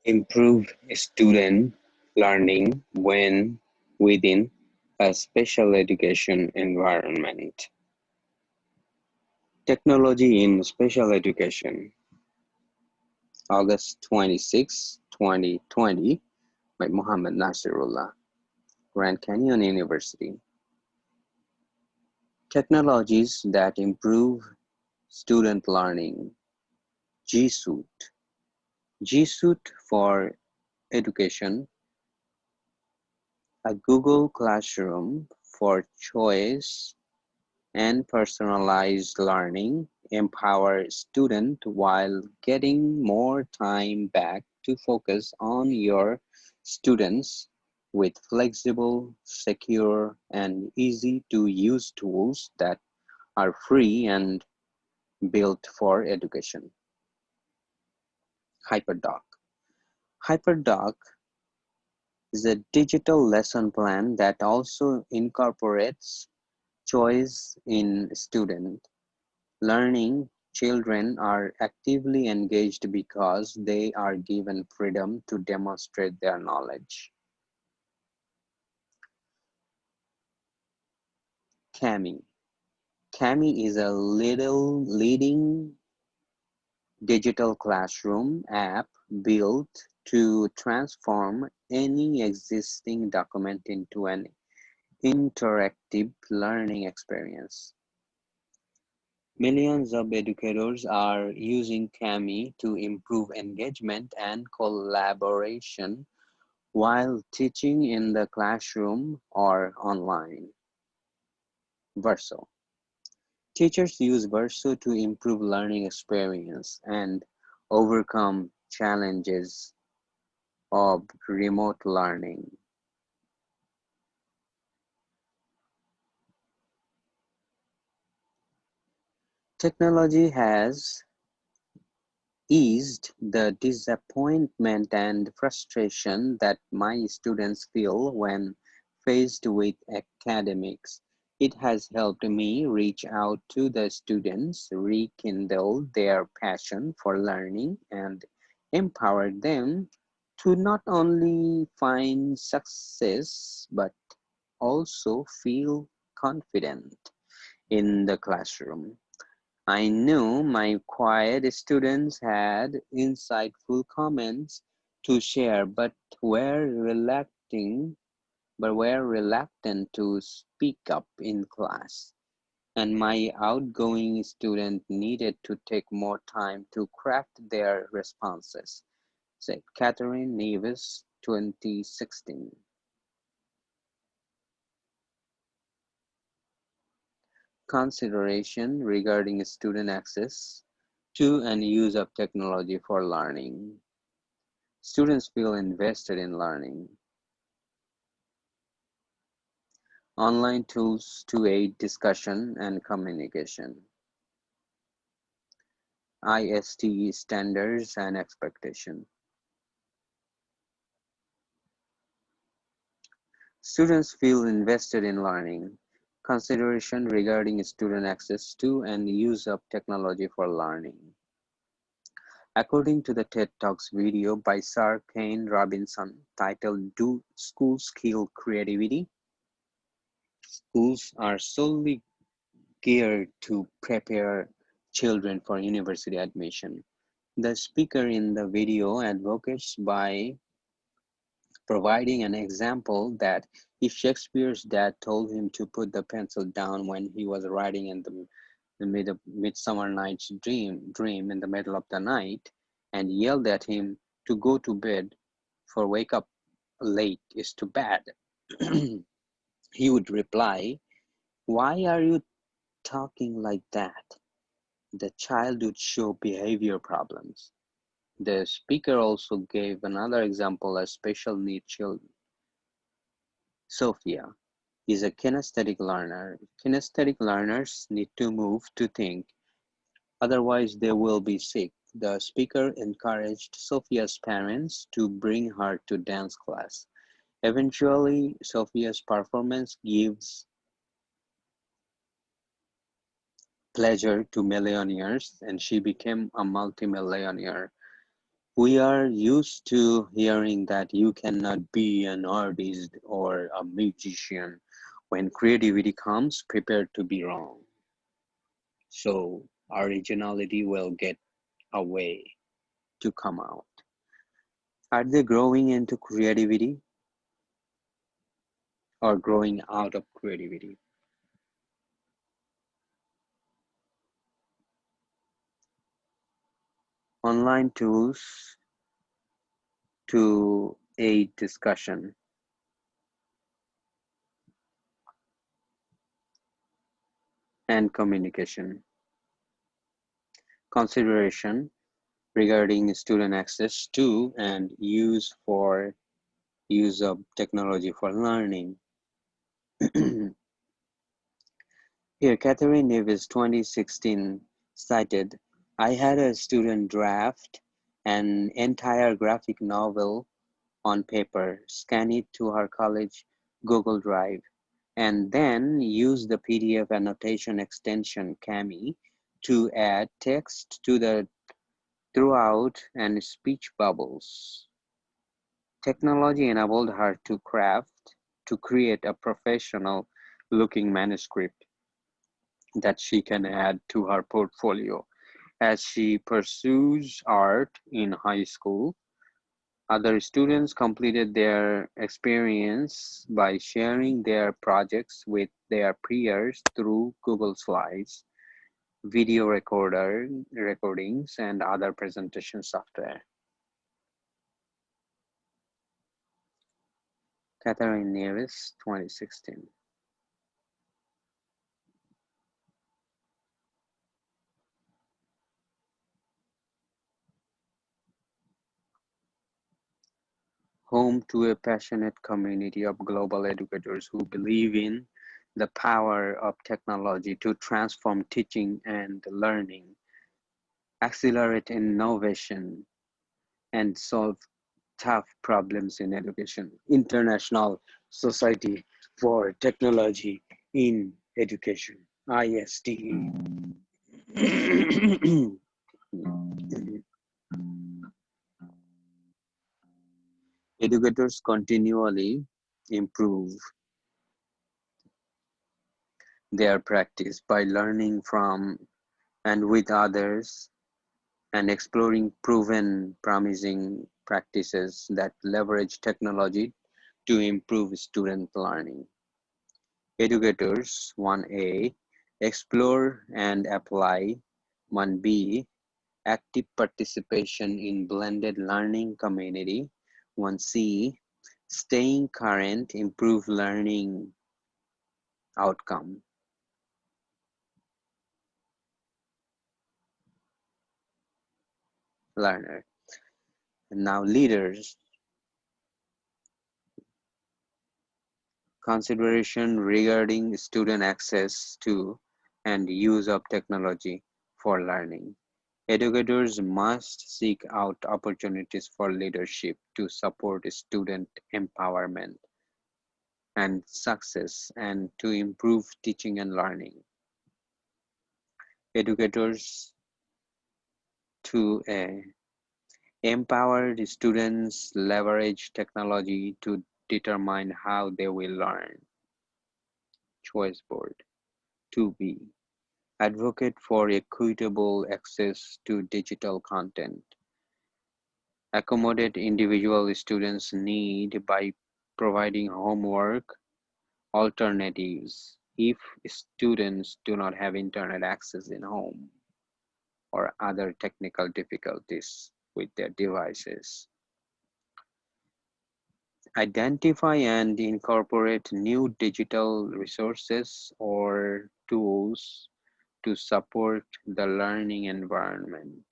Improve student learning when within a special education environment. Technology in Special Education, August 26, 2020, by Muhammad Nasirullah, Grand Canyon University. Technologies that improve student learning. G Suite. G Suite for Education, a Google Classroom for choice and personalized learning, empower students while getting more time back to focus on your students with flexible, secure, and easy to use tools that are free and built for education. HyperDoc. HyperDoc is a digital lesson plan that also incorporates choice in student learning. Children are actively engaged because they are given freedom to demonstrate their knowledge. Kami. Kami is a little leading digital classroom app built to transform any existing document into an interactive learning experience. Millions of educators are using Kami to improve engagement and collaboration while teaching in the classroom or online. Verso. Teachers use Verso to improve learning experience and overcome challenges of remote learning. Technology has eased the disappointment and frustration that my students feel when faced with academics. It has helped me reach out to the students, rekindle their passion for learning, and empower them to not only find success but also feel confident in the classroom. I knew my quiet students had insightful comments to share, were reluctant to speak up in class, and my outgoing student needed to take more time to craft their responses, said Catherine Nevis, 2016. Consideration regarding student access to and use of technology for learning. Students feel invested in learning. Online tools to aid discussion and communication. ISTE standards and expectation. Students feel invested in learning. Consideration regarding student access to and use of technology for learning. According to the TED Talks video by Sir Kane Robinson titled Do Schools Kill Creativity? Schools are solely geared to prepare children for university admission. The speaker in the video advocates by providing an example that if Shakespeare's dad told him to put the pencil down when he was writing in the Midsummer Night's Dream in the middle of the night, and yelled at him to go to bed, for wake up late is too bad, he would reply, "Why are you talking like that?" The child would show behavior problems. The speaker also gave another example: a special needs child, Sophia, is a kinesthetic learner. Kinesthetic learners need to move to think, otherwise they will be sick. The speaker encouraged Sophia's parents to bring her to dance class. Eventually, Sophia's performance gives pleasure to millionaires and she became a multimillionaire We are used to hearing that you cannot be an artist or a musician. When creativity comes, prepared to be wrong. So originality will get a way to come out. Are they growing into creativity or growing out of creativity? Online tools to aid discussion and communication. Consideration regarding student access to and use of technology for learning. Here, Catherine Davis 2016 cited, I had a student draft an entire graphic novel on paper, scan it to her college Google Drive, and then use the PDF annotation extension Kami to add text to the throughout and speech bubbles. Technology enabled her to create a professional looking manuscript that she can add to her portfolio as she pursues art in high school. Other students completed their experience by sharing their projects with their peers through Google Slides, video recordings, and other presentation software. Catherine Nevis, 2016. Home to a passionate community of global educators who believe in the power of technology to transform teaching and learning, accelerate innovation, and solve tough problems in education. International Society for Technology in Education, ISTE. Educators continually improve their practice by learning from and with others and exploring proven promising practices that leverage technology to improve student learning. Educators 1A explore and apply. 1B active participation in blended learning community. 1C staying current, improve learning outcome. Learner. Now leaders, consideration regarding student access to and use of technology for learning. Educators must seek out opportunities for leadership to support student empowerment and success and to improve teaching and learning. Educators to empower the students leverage technology to determine how they will learn. Choice board. 2B. Advocate for equitable access to digital content. Accommodate individual students' need by providing homework alternatives if students do not have internet access in home or other technical difficulties with their devices. Identify and incorporate new digital resources or tools to support the learning environment.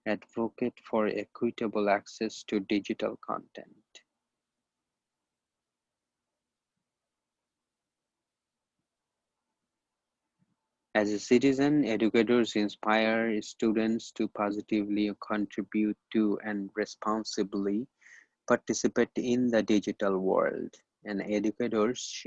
Advocate for equitable access to digital content. As a citizen, educators inspire students to positively contribute to and responsibly participate in the digital world, and educators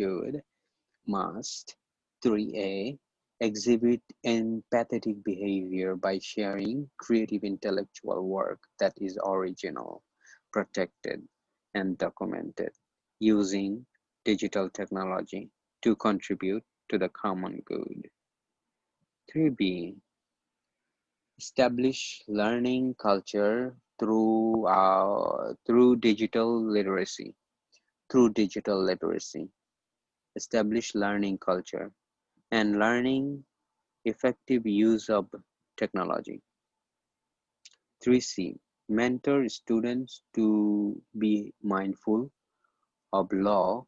must 3A exhibit empathetic behavior by sharing creative intellectual work that is original, protected, and documented using digital technology to contribute to the common good. 3B. Establish learning culture through digital literacy. Through digital literacy, establish learning culture and learning effective use of technology. 3C. Mentor students to be mindful of law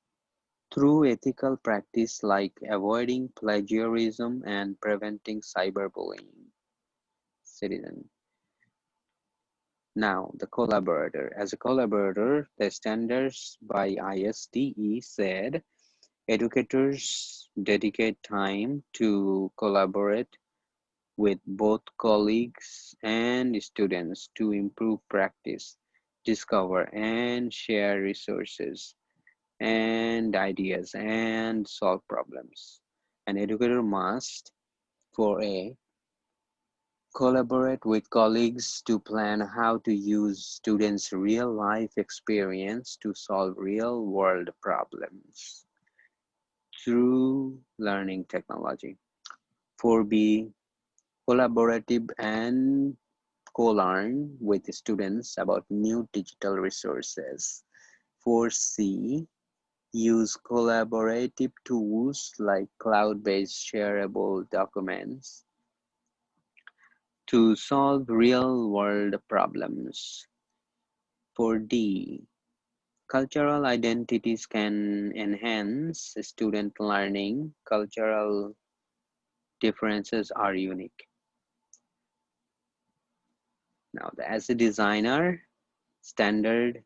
through ethical practice like avoiding plagiarism and preventing cyberbullying. Citizen. Now, the collaborator. As a collaborator, the standards by ISTE said educators dedicate time to collaborate with both colleagues and students to improve practice, discover and share resources and ideas, and solve problems. An educator must, 4A, collaborate with colleagues to plan how to use students' real-life experience to solve real-world problems through learning technology. 4B, collaborative and co-learn with students about new digital resources. 4C, use collaborative tools like cloud-based shareable documents to solve real-world problems. 4D, cultural identities can enhance student learning. Cultural differences are unique. Now, as a designer, standard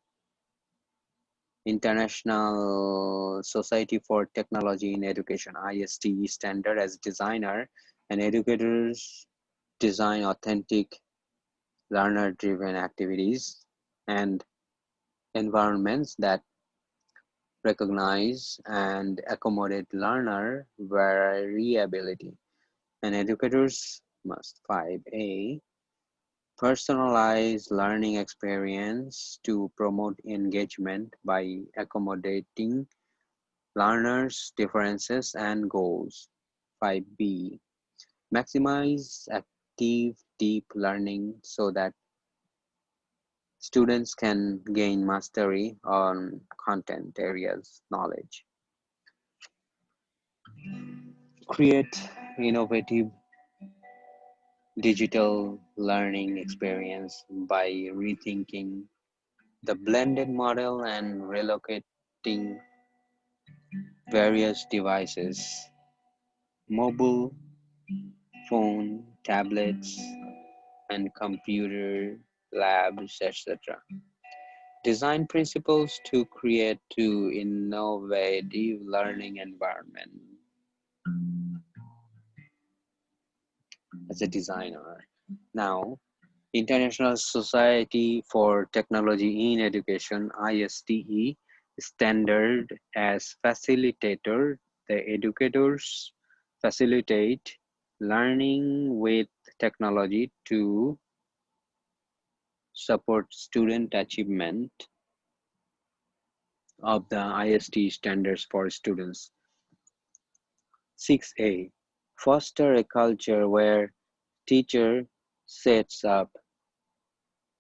International Society for Technology in Education (ISTE) standard as designer, and educators design authentic learner-driven activities and environments that recognize and accommodate learner variability. And educators must 5A personalize learning experience to promote engagement by accommodating learners' differences and goals. 5B. Maximize active deep learning so that students can gain mastery on content areas knowledge. Create innovative digital learning experience by rethinking the blended model and relocating various devices, mobile phone, tablets, and computer labs, etc. Design principles to create to innovative learning environment as a designer. Now, International Society for Technology in Education (ISTE) standard as facilitator, the educators facilitate learning with technology to support student achievement of the ISTE standards for students. 6A. Foster a culture where teacher sets up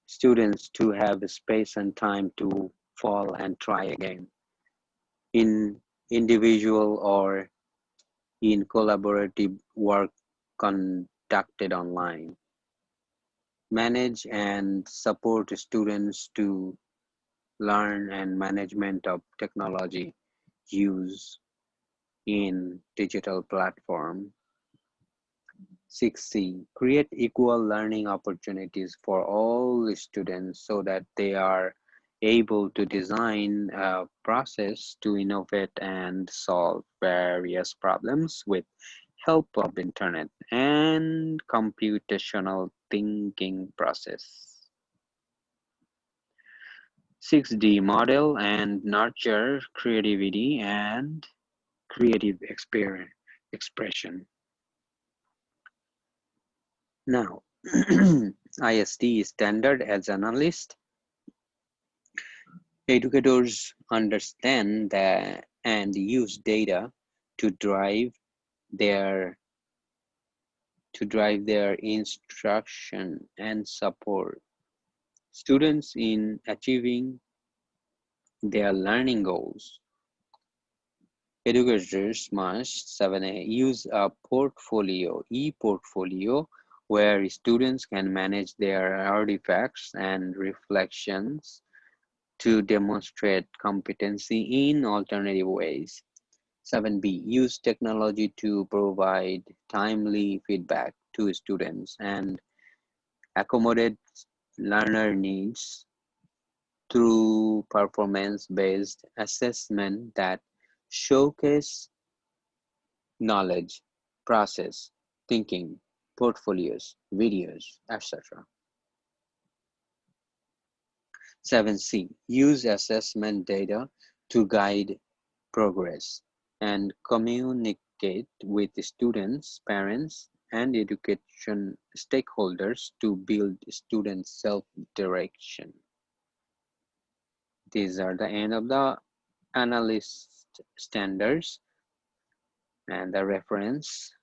students to have space and time to fall and try again in individual or in collaborative work conducted online. Manage and support students to learn and management of technology use in digital platform. 6C, create equal learning opportunities for all students so that they are able to design a process to innovate and solve various problems with help of internet and computational thinking process. 6D, model and nurture creativity and creative expression. Now, IST standard as analyst, educators understand that and use data to their drive their instruction and support students in achieving their learning goals. Educators must 7A use a e-portfolio where students can manage their artifacts and reflections to demonstrate competency in alternative ways. 7B use technology to provide timely feedback to students and accommodate learner needs through performance-based assessment that showcase knowledge, process, thinking, portfolios, videos, etc. 7C. Use assessment data to guide progress and communicate with students, parents, and education stakeholders to build student self-direction. These are the end of the analyst standards and the reference.